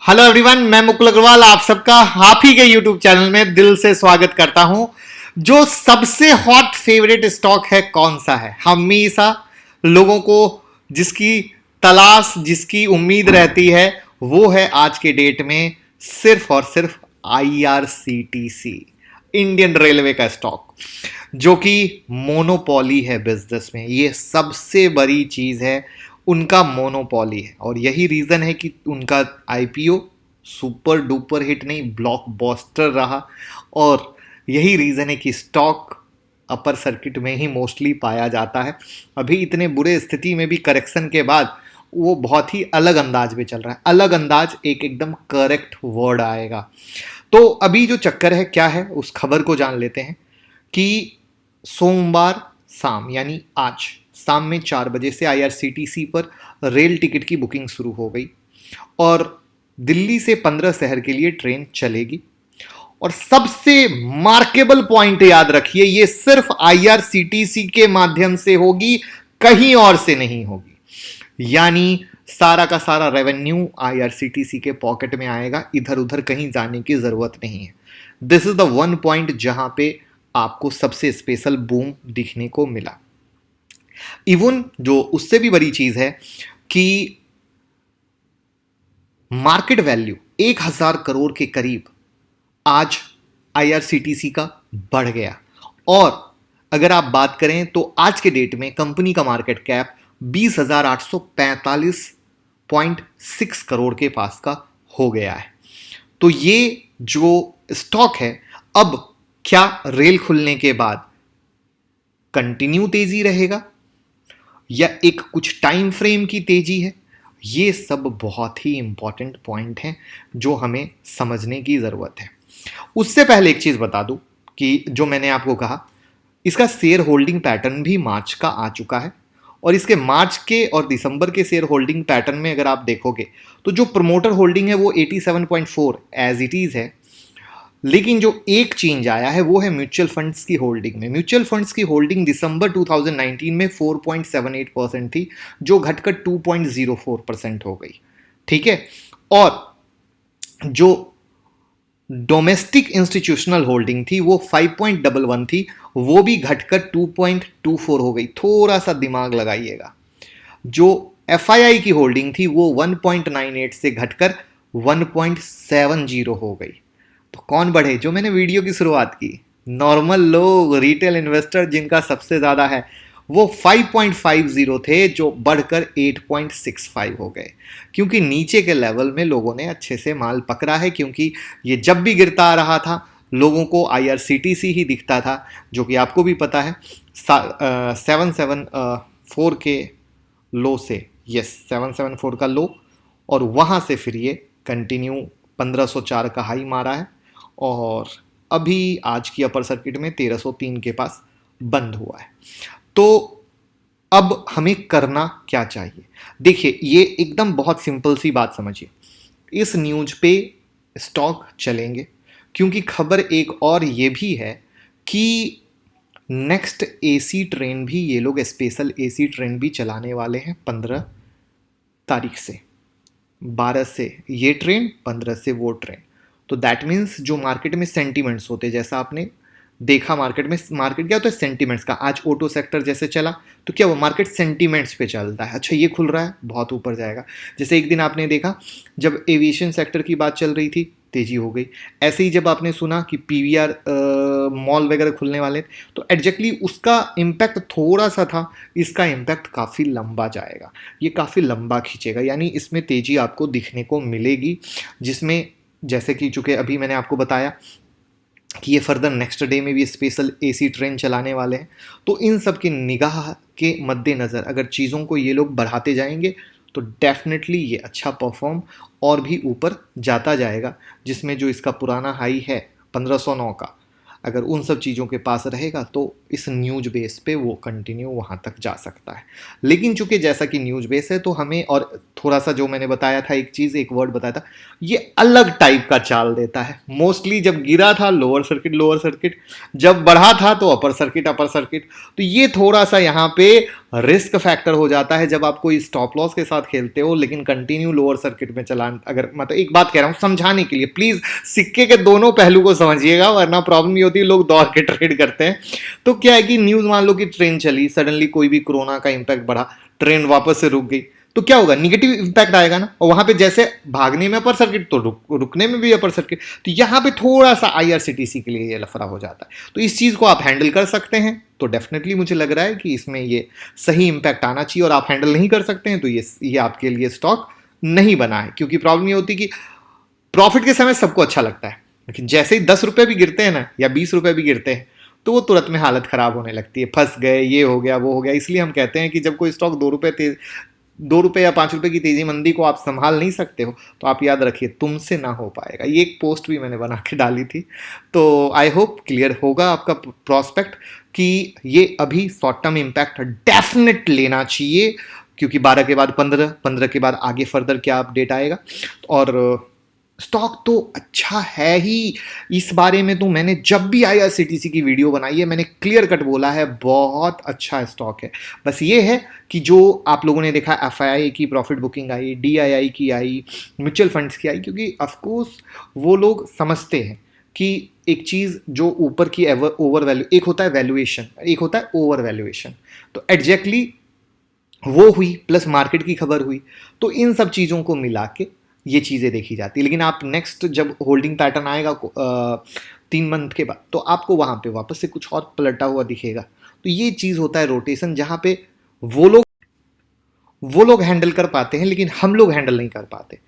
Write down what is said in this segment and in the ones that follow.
Hello everyone, मैं मुकुल अग्रवाल आप सबका आप ही के यूट्यूब चैनल में दिल से स्वागत करता हूं। जो सबसे हॉट फेवरेट स्टॉक है कौन सा है? हमेशा लोगों को जिसकी तलाश जिसकी उम्मीद रहती है वो है आज के डेट में सिर्फ और सिर्फ आईआरसीटीसी, इंडियन रेलवे का स्टॉक, जो कि मोनोपोली है बिजनेस में। ये सबसे बड़ी चीज है, उनका मोनोपोली है। और यही रीजन है कि उनका आईपीओ सुपर डुपर हिट नहीं, ब्लॉकबस्टर रहा। और यही रीजन है कि स्टॉक अपर सर्किट में ही मोस्टली पाया जाता है। अभी इतने बुरे स्थिति में भी करेक्शन के बाद वो बहुत ही अलग अंदाज में चल रहा है। अलग अंदाज एक एकदम करेक्ट वर्ड आएगा। तो अभी जो चक्कर है क्या है, उस खबर को जान लेते हैं कि सोमवार शाम यानी आज शाम में 4 बजे से आईआरसीटीसी पर रेल टिकट की बुकिंग शुरू हो गई और दिल्ली से 15 शहर के लिए ट्रेन चलेगी। और सबसे मार्केबल पॉइंट याद रखिए, ये सिर्फ आईआरसीटीसी के माध्यम से होगी, कहीं और से नहीं होगी। यानी सारा का सारा रेवेन्यू आईआरसीटीसी के पॉकेट में आएगा, इधर उधर कहीं जाने की जरूरत नहीं है। This is the one point जहां पे आपको सबसे स्पेशल बूम दिखने को मिला। इवन जो उससे भी बड़ी चीज है कि मार्केट वैल्यू 1000 करोड़ के करीब आज आईआरसीटीसी का बढ़ गया। और अगर आप बात करें तो आज के डेट में कंपनी का मार्केट कैप 20,845.6 करोड़ के पास का हो गया है। तो ये जो स्टॉक है, अब क्या रेल खुलने के बाद कंटिन्यू तेजी रहेगा या एक कुछ टाइम फ्रेम की तेजी है? ये सब बहुत ही इंपॉर्टेंट पॉइंट हैं जो हमें समझने की ज़रूरत है। उससे पहले एक चीज़ बता दूं कि जो मैंने आपको कहा, इसका शेयर होल्डिंग पैटर्न भी मार्च का आ चुका है। और इसके मार्च के और दिसंबर के शेयर होल्डिंग पैटर्न में अगर आप देखोगे तो जो प्रमोटर होल्डिंग है वो 87.4 एज इट इज़ है। लेकिन जो एक चेंज आया है वो है म्यूचुअल फंड्स की होल्डिंग में। म्यूचुअल फंड्स की होल्डिंग दिसंबर 2019 में 4.78% थी, जो घटकर 2.04% हो गई। ठीक है। और जो डोमेस्टिक इंस्टीट्यूशनल होल्डिंग थी वो 5.11 थी, वो भी घटकर 2.24 हो गई। थोड़ा सा दिमाग लगाइएगा। जो एफआईआई की होल्डिंग थी वो 1.98 से घटकर 1.70 हो गई। तो कौन बढ़े? जो मैंने वीडियो की शुरुआत की, नॉर्मल लोग, रिटेल इन्वेस्टर जिनका सबसे ज़्यादा है, वो 5.50 थे, जो बढ़कर 8.65 हो गए। क्योंकि नीचे के लेवल में लोगों ने अच्छे से माल पकड़ा है। क्योंकि ये जब भी गिरता आ रहा था लोगों को आईआरसीटीसी ही दिखता था, जो कि आपको भी पता है 774 के लो से, यस 774 का लो, और वहाँ से फिर ये कंटिन्यू 1504 का हाई मारा है और अभी आज की अपर सर्किट में 1303 के पास बंद हुआ है। तो अब हमें करना क्या चाहिए? देखिए, ये एकदम बहुत सिंपल सी बात समझिए। इस न्यूज पे स्टॉक चलेंगे क्योंकि खबर एक और ये भी है कि नेक्स्ट एसी ट्रेन भी, ये लोग स्पेशल एसी ट्रेन भी चलाने वाले हैं 15 तारीख से। 12 से ये ट्रेन, 15 से वो ट्रेन। तो दैट मीन्स जो मार्केट में सेंटीमेंट्स होते हैं, जैसा आपने देखा मार्केट में, मार्केट क्या होता है सेंटीमेंट्स का। आज ऑटो सेक्टर जैसे चला तो क्या वो मार्केट सेंटीमेंट्स पे चलता है। अच्छा, ये खुल रहा है, बहुत ऊपर जाएगा। जैसे एक दिन आपने देखा जब एविएशन सेक्टर की बात चल रही थी, तेजी हो गई। ऐसे ही जब आपने सुना कि पीवीआर मॉल वगैरह खुलने वाले, तो एग्जैक्टली उसका इम्पैक्ट थोड़ा सा था, इसका इम्पैक्ट काफ़ी लंबा जाएगा, ये काफ़ी लंबा खींचेगा। यानी इसमें तेजी आपको दिखने को मिलेगी, जिसमें जैसे कि चूँकि अभी मैंने आपको बताया कि ये फर्दर नेक्स्ट डे में भी स्पेशल एसी ट्रेन चलाने वाले हैं। तो इन सब की निगाह के मद्देनज़र अगर चीज़ों को ये लोग बढ़ाते जाएंगे तो डेफिनेटली ये अच्छा परफॉर्म और भी ऊपर जाता जाएगा। जिसमें जो इसका पुराना हाई है 1509 का, अगर उन सब चीज़ों के पास रहेगा तो इस न्यूज बेस पे वो कंटिन्यू वहाँ तक जा सकता है। लेकिन चूंकि जैसा कि न्यूज बेस है तो हमें, और थोड़ा सा जो मैंने बताया था एक चीज़, एक वर्ड बताया था, ये अलग टाइप का चाल देता है। मोस्टली जब गिरा था लोअर सर्किट, जब बढ़ा था तो अपर सर्किट। तो ये थोड़ा सा यहाँ पे रिस्क फैक्टर हो जाता है जब आप कोई स्टॉप लॉस के साथ खेलते हो लेकिन कंटिन्यू लोअर सर्किट में चलान। अगर मतलब एक बात कह रहा हूं समझाने के लिए, प्लीज सिक्के के दोनों पहलू को समझिएगा, वरना प्रॉब्लम ये होती है लोग दौड़ के ट्रेड करते हैं। तो क्या है कि न्यूज मान लो कि ट्रेन चली, सडनली कोई भी कोरोना का इंपैक्ट बढ़ा, ट्रेन वापस से रुक गई, तो क्या होगा, निगेटिव इंपैक्ट आएगा ना। और वहां पे जैसे भागने में अपर सर्किट तो रुकने में भी अपर सर्किट, तो यहां पे थोड़ा सा आईआरसीटीसी के लिए ये लफड़ा हो जाता है। तो इस चीज को आप हैंडल कर सकते हैं तो डेफिनेटली मुझे लग रहा है कि इसमें ये सही इंपैक्ट आना चाहिए। और आप हैंडल नहीं कर सकते हैं तो ये आपके लिए स्टॉक नहीं बना है। क्योंकि प्रॉब्लम ये होती है कि प्रॉफिट के समय सबको अच्छा लगता है, लेकिन जैसे ही 10 रुपए भी गिरते हैं ना, या 20 रुपए भी गिरते हैं, तो वो तुरंत में हालत खराब होने लगती है, फंस गए, ये हो गया वो हो गया। इसलिए हम कहते हैं कि जब कोई स्टॉक 2 रुपए या 5 रुपए की तेजी मंदी को आप संभाल नहीं सकते हो तो आप याद रखिए तुमसे ना हो पाएगा। ये एक पोस्ट भी मैंने बना के डाली थी। तो आई होप क्लियर होगा आपका प्रोस्पेक्ट कि ये अभी शॉर्ट टर्म इंपैक्ट डेफिनेट लेना चाहिए, क्योंकि 12 के बाद 15 के बाद आगे फर्दर क्या अपडेट आएगा। और स्टॉक तो अच्छा है ही, इस बारे में तो मैंने जब भी आईआरसीटीसी की वीडियो बनाई है मैंने क्लियर कट बोला है, बहुत अच्छा स्टॉक है। बस ये है कि जो आप लोगों ने देखा एफआईआई की प्रॉफिट बुकिंग आई, डीआईआई की आई, म्यूचुअल फंड्स की आई, क्योंकि ऑफकोर्स वो लोग समझते हैं कि एक चीज़ जो ऊपर की ओवर वैल्यू, एक होता है वैल्यूएशन, एक होता है ओवर वैल्यूएशन। तो एग्जैक्टली वो हुई, प्लस मार्केट की खबर हुई, तो इन सब चीज़ों को मिला के ये चीज़ें देखी जाती है। लेकिन आप नेक्स्ट जब होल्डिंग पैटर्न आएगा 3 मंथ के बाद, तो आपको वहाँ पे वापस से कुछ और पलटा हुआ दिखेगा। तो ये चीज़ होता है रोटेशन, जहाँ पे वो लोग हैंडल कर पाते हैं लेकिन हम लोग हैंडल नहीं कर पाते।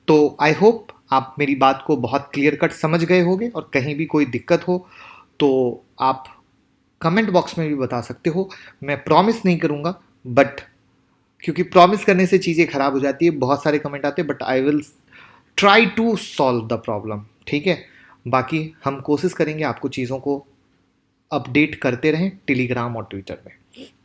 तो आई होप आप मेरी बात को बहुत क्लियर कट समझ गए होंगे, और कहीं भी कोई दिक्कत हो तो आप कमेंट बॉक्स में भी बता सकते हो। मैं प्रॉमिस नहीं करूँगा, बट क्योंकि प्रॉमिस करने से चीज़ें खराब हो जाती है, बहुत सारे कमेंट आते हैं, but I will try to solve the problem, ठीक है। बाकी हम कोशिश करेंगे आपको चीज़ों को अपडेट करते रहें टेलीग्राम और ट्विटर में।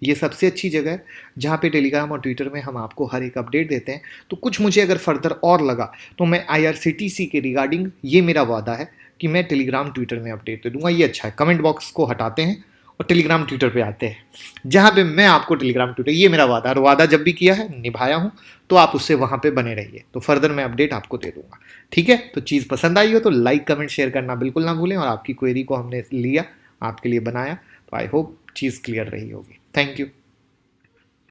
ये सबसे अच्छी जगह है जहाँ पे टेलीग्राम और ट्विटर में हम आपको हर एक अपडेट देते हैं। तो कुछ मुझे अगर फर्दर और लगा तो मैं आईआरसीटीसी के रिगार्डिंग, ये मेरा वादा है कि मैं टेलीग्राम ट्विटर में अपडेट दे दूंगा। ये अच्छा है, कमेंट बॉक्स को हटाते हैं और टेलीग्राम ट्विटर पे आते हैं, जहाँ पे मैं आपको टेलीग्राम ट्विटर, ये मेरा वादा, और वादा जब भी किया है निभाया हूँ, तो आप उससे वहाँ पे बने रहिए, तो फर्दर मैं अपडेट आपको दे दूंगा, ठीक है। तो चीज़ पसंद आई हो तो लाइक कमेंट शेयर करना बिल्कुल ना भूलें, और आपकी क्वेरी को हमने लिया, आपके लिए बनाया, तो आई होप चीज़ क्लियर रही होगी। Thank you.